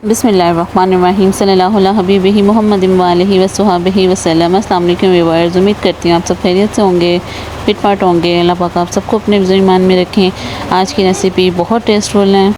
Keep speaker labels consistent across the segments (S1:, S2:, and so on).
S1: बिस्मिल्लाहिर्रहमानिर्रहीम सल्लल्लाहु अला हबीबिही मुहम्मदिन व आलिहि व सहाबिही वसल्लम। अस्सलाम वालेकुम व्यूअर्स, उम्मीद करती हूँ आप सब खैरियत से होंगे, फिट फाट होंगे। अल्लाह पाक आप सबको अपने ईमान में रखें। आज की रेसिपी बहुत टेस्टफुल है।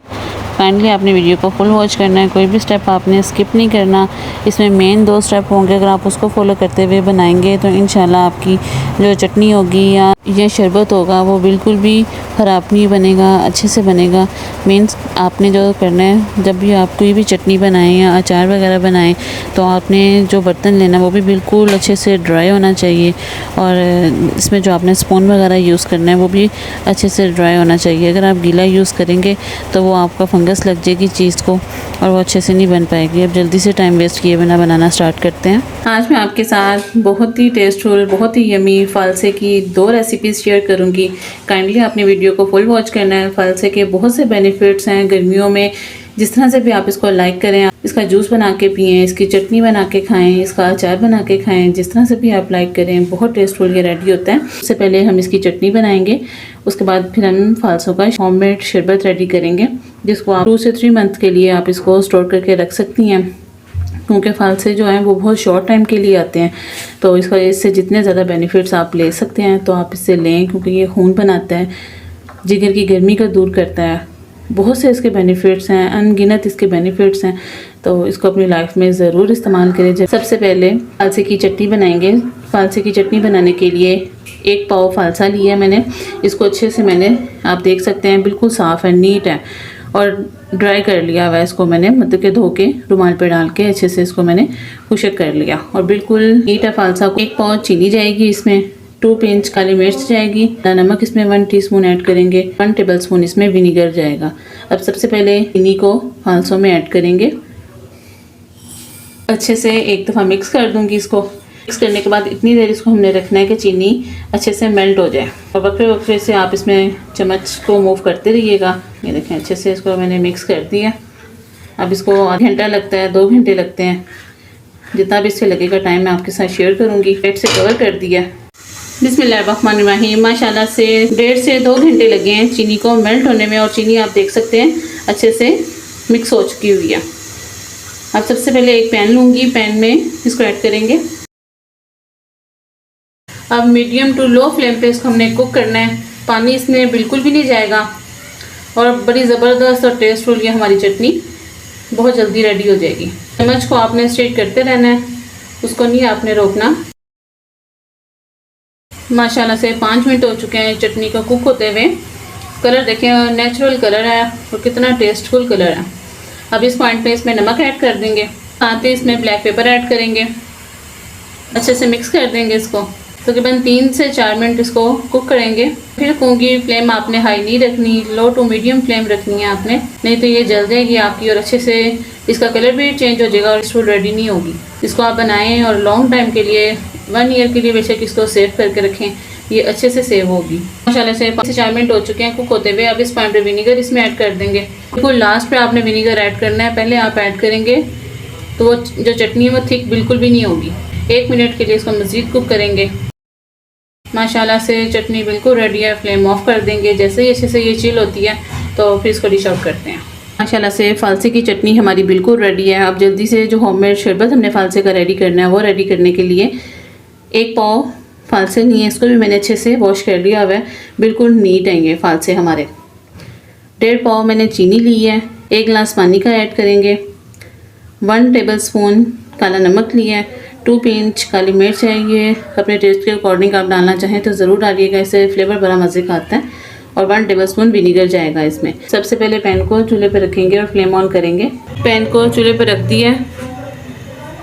S1: काइंडली आपने वीडियो को फुल वॉच करना है, कोई भी स्टेप आपने स्किप नहीं करना। इसमें मेन 2 स्टेप होंगे, अगर आप उसको फॉलो करते हुए बनाएंगे तो इंशाल्लाह आपकी जो चटनी होगी या शरबत होगा वो बिल्कुल भी ख़राब नहीं बनेगा, अच्छे से बनेगा। मीन्स आपने जो करना है, जब भी आप कोई भी चटनी बनाएं या अचार वगैरह बनाएं तो आपने जो बर्तन लेना वो भी बिल्कुल अच्छे से ड्राई होना चाहिए, और इसमें जो आपने स्पून वगैरह यूज़ करना है वो भी अच्छे से ड्राई होना चाहिए। अगर आप गीला यूज़ करेंगे तो वो आपका फंगस लग जाएगी चीज़ को और वो अच्छे से नहीं बन पाएगी। अब जल्दी से टाइम वेस्ट किए बिना बनाना स्टार्ट करते हैं। आज मैं आपके साथ बहुत ही टेस्टफुल, बहुत ही यमी फ़ालसे की 2 रेसिपीज़ शेयर करूंगी। काइंडली आपने वीडियो को फुल वॉच करना है। फ़ालसे के बहुत से बेनिफिट्स हैं गर्मियों में। जिस तरह से भी आप इसको लाइक करें, इसका जूस बना के पिएं, इसकी चटनी बना के खाएं, इसका अचार बना के खाएं, जिस तरह से भी आप लाइक करें, बहुत टेस्टफुल ये रेडी होता है। सबसे पहले हम इसकी चटनी बनाएंगे, उसके बाद फिर हम फ़ालसों का होममेड शरबत रेडी करेंगे, जिसको आप 2 से 3 मंथ के लिए आप इसको स्टोर करके रख सकती हैं, क्योंकि फ़ालसे जो हैं वो बहुत शॉर्ट टाइम के लिए आते हैं। तो इससे जितने ज़्यादा बेनिफिट्स आप ले सकते हैं तो आप इससे लें, क्योंकि ये खून बनाता है, जिगर की गर्मी को दूर करता है। बहुत से इसके बेनिफिट्स हैं, अनगिनत इसके बेनिफिट्स हैं। तो इसको अपनी लाइफ में ज़रूर इस्तेमाल करें। सबसे पहले फ़ालसे की चटनी बनाएंगे। फ़ालसे की चटनी बनाने के लिए 1 पाव फ़ालसा लिया है मैंने। इसको अच्छे से मैंने, आप देख सकते हैं, बिल्कुल साफ़ है, नीट है और ड्राई कर लिया हुआ है। इसको मैंने मतलब के धो के रुमाल पे डाल के अच्छे से इसको मैंने खुशक कर लिया और बिल्कुल नीट है फ़ालसा। 1 पाव चीनी जाएगी इसमें, 2 पिंच काली मिर्च जाएगी, नमक इसमें 1 टीस्पून ऐड करेंगे, 1 टेबलस्पून इसमें विनीगर जाएगा। अब सबसे पहले चीनी को फ़ालसों में ऐड करेंगे। अच्छे से एक दफ़ा मिक्स कर दूंगी। इसको मिक्स करने के बाद इतनी देर इसको हमने रखना है कि चीनी अच्छे से मेल्ट हो जाए, और वक्फे वक्फे से आप इसमें चम्मच को मूव करते रहिएगा। ये देखें, अच्छे से इसको मैंने मिक्स कर दिया। अब इसको आधा घंटा लगता है, 2 घंटे लगते हैं, जितना भी इससे लगेगा टाइम मैं आपके साथ शेयर करूँगी। प्लेट से कवर कर दिया। बिस्मिल्लाहिर्रहमानिर्रहीम। माशाल्लाह से 1.5 से 2 घंटे लगे हैं चीनी को मेल्ट होने में, और चीनी आप देख सकते हैं अच्छे से मिक्स हो चुकी हुई है। अब सबसे पहले एक पैन लूँगी, पैन में इसको ऐड करेंगे। अब मीडियम टू लो फ्लेम पे इसको हमने कुक करना है। पानी इसमें बिल्कुल भी नहीं जाएगा, और बड़ी ज़बरदस्त और टेस्टफुल ये हमारी चटनी बहुत जल्दी रेडी हो जाएगी। चम्मच को आपने स्ट्रेट करते रहना है, उसको नहीं आपने रोकना। माशाल्लाह से 5 मिनट हो चुके हैं चटनी को कुक होते हुए। कलर देखें, नेचुरल कलर है और कितना टेस्टफुल कलर है। अब इस पॉइंट पे इसमें नमक ऐड कर देंगे, साथ ही इसमें ब्लैक पेपर ऐड करेंगे। अच्छे से मिक्स कर देंगे इसको। तकरीबन 3 से 4 मिनट इसको कुक करेंगे। फिर कहूँगी फ्लेम आपने हाई नहीं रखनी, लो टू मीडियम फ्लेम रखनी है आपने, नहीं तो ये जल जाएगी आपकी और अच्छे से इसका कलर भी चेंज हो जाएगा और इसको रेडी नहीं होगी। इसको आप बनाएं और लॉन्ग टाइम के लिए, 1 ईयर के लिए बेशक इसको सेव करके रखें, ये अच्छे से सेव होगी। माशाल्लाह से 5 से 4 मिनट हो चुके हैं कुक होते हुए। अब इस पॉइंट पे विनीगर इसमें ऐड कर देंगे। बिल्कुल लास्ट पे आपने विनीगर ऐड करना है, पहले आप ऐड करेंगे तो वो जो चटनी है वो थिक बिल्कुल भी नहीं होगी। 1 मिनट के लिए इसको मज़ीद कुक करेंगे। माशाल्लाह से चटनी बिल्कुल रेडी है। फ्लेम ऑफ कर देंगे। जैसे ही अच्छे से ये चिल होती है तो फिर इसको डिश आउट करते हैं। माशाल्लाह से फ़ालसे की चटनी हमारी बिल्कुल रेडी है। अब जल्दी से जो होममेड शरबत हमने फ़ालसे का रेडी करना है वो रेडी करने के लिए 1 पाव फ़ालसे लिए, इसको भी मैंने अच्छे से वॉश कर लिया हुआ है, बिल्कुल नीट है ये फ़ालसे हमारे। 1.5 पाव मैंने चीनी ली है, 1 गिलास पानी का ऐड करेंगे, 1 टेबलस्पून काला नमक लिया है, 2 पिंच काली मिर्च है, ये अपने टेस्ट के अकॉर्डिंग आप डालना चाहें तो ज़रूर डालिएगा, इससे फ्लेवर बड़ा मज़े का आता है, और 1 टेबलस्पून विनीगर जाएगा इसमें। सबसे पहले पैन को चूल्हे पर रखेंगे और फ्लेम ऑन करेंगे। पैन को चूल्हे पर रख दिया है।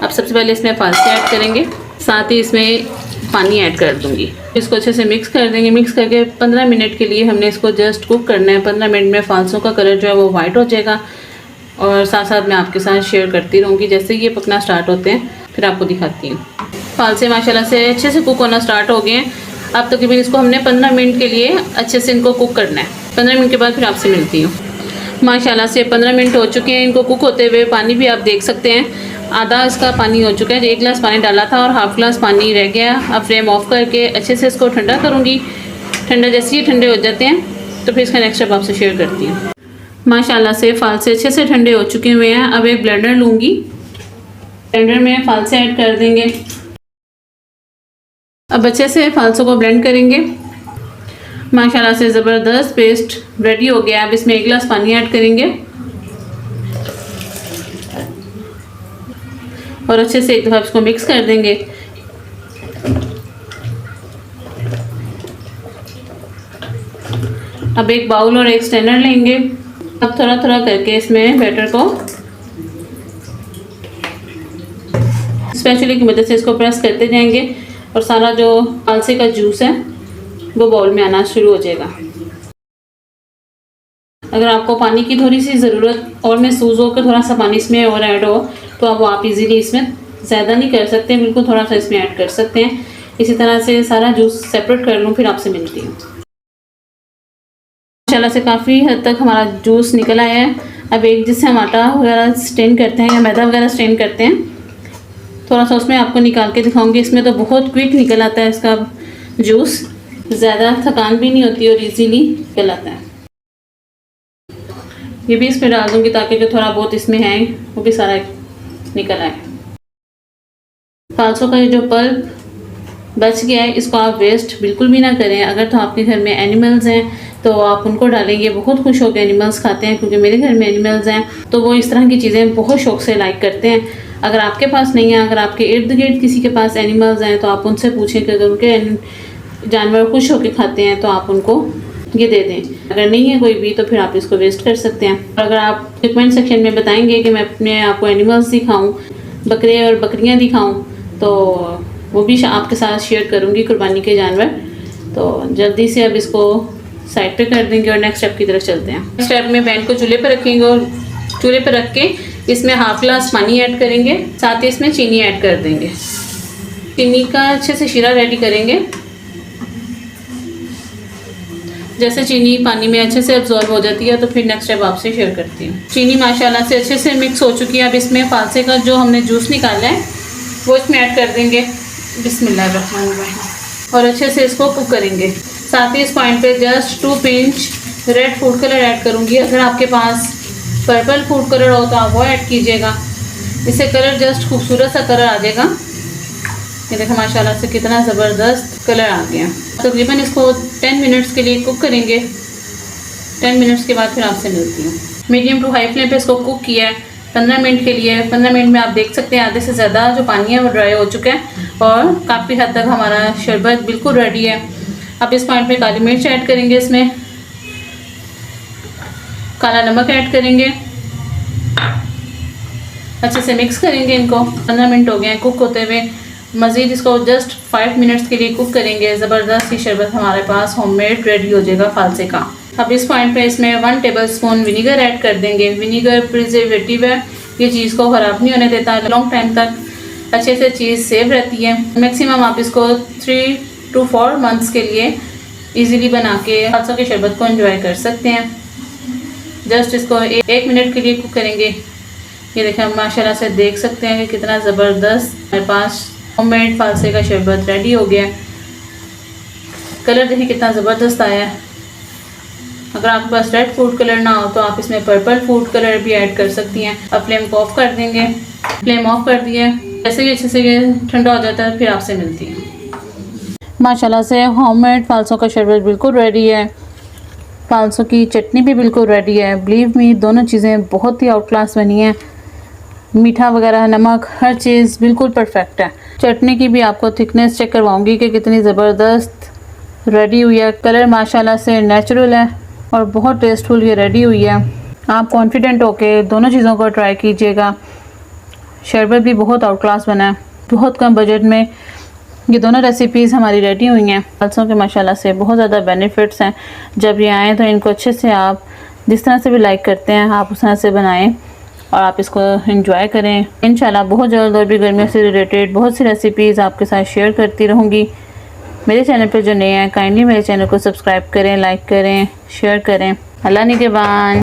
S1: अब सबसे पहले इसमें फ़ालसे ऐड करेंगे, साथ ही इसमें पानी ऐड कर दूंगी। इसको अच्छे से मिक्स कर देंगे। मिक्स करके 15 मिनट के लिए हमने इसको जस्ट कुक करना है। 15 मिनट में फ़ालसों का कलर जो है वो वाइट हो जाएगा, और साथ साथ मैं आपके साथ शेयर करती रहूँगी। जैसे ये पकना स्टार्ट होते हैं फिर आपको दिखाती हूँ। फ़ालसे माशाल्लाह से अच्छे से कुक होना स्टार्ट हो गए हैं। अब तकरीबन इसको हमने 15 मिनट के लिए अच्छे से इनको कुक करना है। 15 मिनट के बाद फिर आपसे मिलती हूँ। माशाल्लाह से 15 मिनट हो चुके हैं इनको कुक होते हुए। पानी भी आप देख सकते हैं आधा इसका पानी हो चुका है। 1 गिलास पानी डाला था और हाफ गिलास पानी रह गया। अब फ्लेम ऑफ करके अच्छे से इसको ठंडा करूँगी। ठंडा जैसे ही ठंडे हो जाते हैं तो फिर इसका नेक्स्ट स्टेप आपसे शेयर करती हूँ। माशाल्लाह से फालसे अच्छे से ठंडे हो चुके हुए हैं। अब एक ब्लेंडर लूँगी, ब्लेंडर में फालसे ऐड कर देंगे। अब अच्छे से फालसों को ब्लेंड करेंगे। माशाल्लाह से ज़बरदस्त पेस्ट रेडी हो गया। अब इसमें 1 गिलास पानी ऐड करेंगे और अच्छे से एक दफ़ा इसको मिक्स कर देंगे। अब एक बाउल और एक स्ट्रेनर लेंगे। अब थोड़ा थोड़ा करके इसमें बैटर को स्पैचुला की मदद से इसको प्रेस करते जाएंगे और सारा जो फालसे का जूस है वो बाउल में आना शुरू हो जाएगा। अगर आपको पानी की थोड़ी सी ज़रूरत और महसूस हो कि थोड़ा सा पानी इसमें और ऐड हो तो अब आप इजीली इसमें ज़्यादा नहीं कर सकते, बिल्कुल थोड़ा सा इसमें ऐड कर सकते हैं। इसी तरह से सारा जूस सेपरेट कर लूँ, फिर आपसे मिलती हूँ। माशाल्लाह से काफ़ी हद तक हमारा जूस निकल आया है। अब एक जिससे हम आटा वगैरह स्ट्रेन करते हैं या मैदा वगैरह स्ट्रेन करते हैं, थोड़ा सा उसमें आपको निकाल के दिखाऊंगी। इसमें तो बहुत क्विक निकल आता है इसका जूस, ज़्यादा थकान भी नहीं होती और इजीली निकल आता है। ये भी इसमें डाल दूँगी ताकि जो थोड़ा बहुत इसमें है वो भी सारा निकल आए। फालसों का ये जो पल्प बच गया है इसको आप वेस्ट बिल्कुल भी ना करें। अगर तो आपके घर में एनिमल्स हैं तो आप उनको डालेंगे, बहुत खुश होकर एनिमल्स खाते हैं, क्योंकि मेरे घर में एनिमल्स हैं तो वो इस तरह की चीज़ें बहुत शौक़ से लाइक करते हैं। अगर आपके पास नहीं है, अगर आपके इर्द गिर्द किसी के पास एनिमल्स हैं तो आप उनसे पूछें कि अगर उनके जानवर खुश होकर खाते हैं तो आप उनको ये दे दें। अगर नहीं है कोई भी तो फिर आप इसको वेस्ट कर सकते हैं। अगर आप कमेंट सेक्शन में बताएंगे कि मैं अपने आपको एनिमल्स दिखाऊँ, बकरे और बकरियाँ दिखाऊँ, तो वो भी आपके साथ शेयर करूँगी, कुर्बानी के जानवर। तो जल्दी से अब इसको साइड पे कर देंगे और नेक्स्ट स्टेप की तरफ चलते हैं। नेक्स्ट स्टेप में पैन को चूल्हे पर रखेंगे और चूल्हे पर रख के इसमें हाफ ग्लास पानी ऐड करेंगे, साथ ही इसमें चीनी ऐड कर देंगे। चीनी का अच्छे से शीरा रेडी करेंगे। जैसे चीनी पानी में अच्छे से अब्जॉर्ब हो जाती है तो फिर नेक्स्ट स्टेप आपसे शेयर करती हूँ। चीनी माशाल्लाह से अच्छे से मिक्स हो चुकी है। अब इसमें फालसे का जो हमने जूस निकाला है वो इसमें ऐड कर देंगे। बिस्मिल्लाहिर्रहमानिर्रहीम। और अच्छे से इसको कुक करेंगे। साथ ही इस पॉइंट पे just 2 pinch red food colour add करूँगी। अगर आपके पास पर्पल फूड कलर हो तो आप वो ऐड कीजिएगा, इससे कलर जस्ट खूबसूरत सा कलर आ जाएगा। ये देखो माशाल्लाह से कितना ज़बरदस्त कलर आ गया। तकरीबन इसको 10 मिनट्स के लिए कुक करेंगे। 10 मिनट्स के बाद फिर आपसे मिलती हूँ। मीडियम टू हाई फ्लेम पे इसको कुक किया है 15 मिनट के लिए। 15 मिनट में आप देख सकते हैं आधे से ज़्यादा जो पानी है वो ड्राई हो चुका है और काफ़ी हद तक हमारा शरबत बिल्कुल रेडी है। अब इस पॉइंट पे काली मिर्च ऐड करेंगे, इसमें काला नमक ऐड करेंगे, अच्छे से मिक्स करेंगे इनको। 15 मिनट हो गए हैं कुक होते हुए। मज़ीद इसको जस्ट 5 मिनट्स के लिए कुक करेंगे। ज़बरदस्त ही शरबत हमारे पास होममेड रेडी हो जाएगा फालसे का। अब इस पॉइंट पे इसमें 1 टेबलस्पून विनीगर ऐड कर देंगे। विनीगर प्रिजर्वेटिव है, ये चीज़ को ख़राब नहीं होने देता, लॉन्ग टाइम तक अच्छे से चीज़ सेव रहती है। मैक्सिमम आप इसको 3 to 4 मंथ्स के लिए इजीली बना के फालसों के शरबत को एंजॉय कर सकते हैं। जस्ट इसको 1 मिनट के लिए कुक करेंगे। ये देखें हम माशाल्लाह से देख सकते हैं कि कितना ज़बरदस्त हमारे पास होममेड फालसे का शरबत रेडी हो गया। कलर देखें कितना ज़बरदस्त आया है। अगर आपके पास रेड फूड कलर ना हो तो आप इसमें पर्पल फूड कलर भी ऐड कर सकती हैं। अब फ्लेम को ऑफ कर देंगे। फ्लेम ऑफ कर दिए। जैसे ही अच्छे से ठंडा हो जाता है फिर आपसे मिलती है। माशाल्लाह से होममेड फालसों का शरबत बिल्कुल रेडी है। फालसों की चटनी भी बिल्कुल रेडी है। बिलीव मी, दोनों चीज़ें बहुत ही आउट क्लास बनी हैं। मीठा वगैरह, नमक, हर चीज़ बिल्कुल परफेक्ट है। चटनी की भी आपको थिकनेस चेक करवाऊंगी कि कितनी ज़बरदस्त रेडी हुई है। कलर माशाल्लाह से नेचुरल है और बहुत टेस्टफुल ये रेडी हुई है। आप कॉन्फिडेंट होके दोनों चीज़ों को ट्राई कीजिएगा। शरबत भी बहुत आउट क्लास बना है। बहुत कम बजट में ये दोनों रेसिपीज़ हमारी रेडी हुई हैं। फालसों के माशाल्लाह से बहुत ज़्यादा बेनिफिट्स हैं। जब ये आएँ तो इनको अच्छे से आप जिस तरह से भी लाइक करते हैं आप उस तरह से बनाएं और आप इसको एंजॉय करें। इंशाल्लाह बहुत जल्द और भी गर्मियों से रिलेटेड बहुत सी रेसिपीज़ आपके साथ शेयर करती रहूँगी। मेरे चैनल पर जो नए हैं काइंडली मेरे चैनल को सब्सक्राइब करें, लाइक करें, शेयर करें। अल्लाह निगहबान।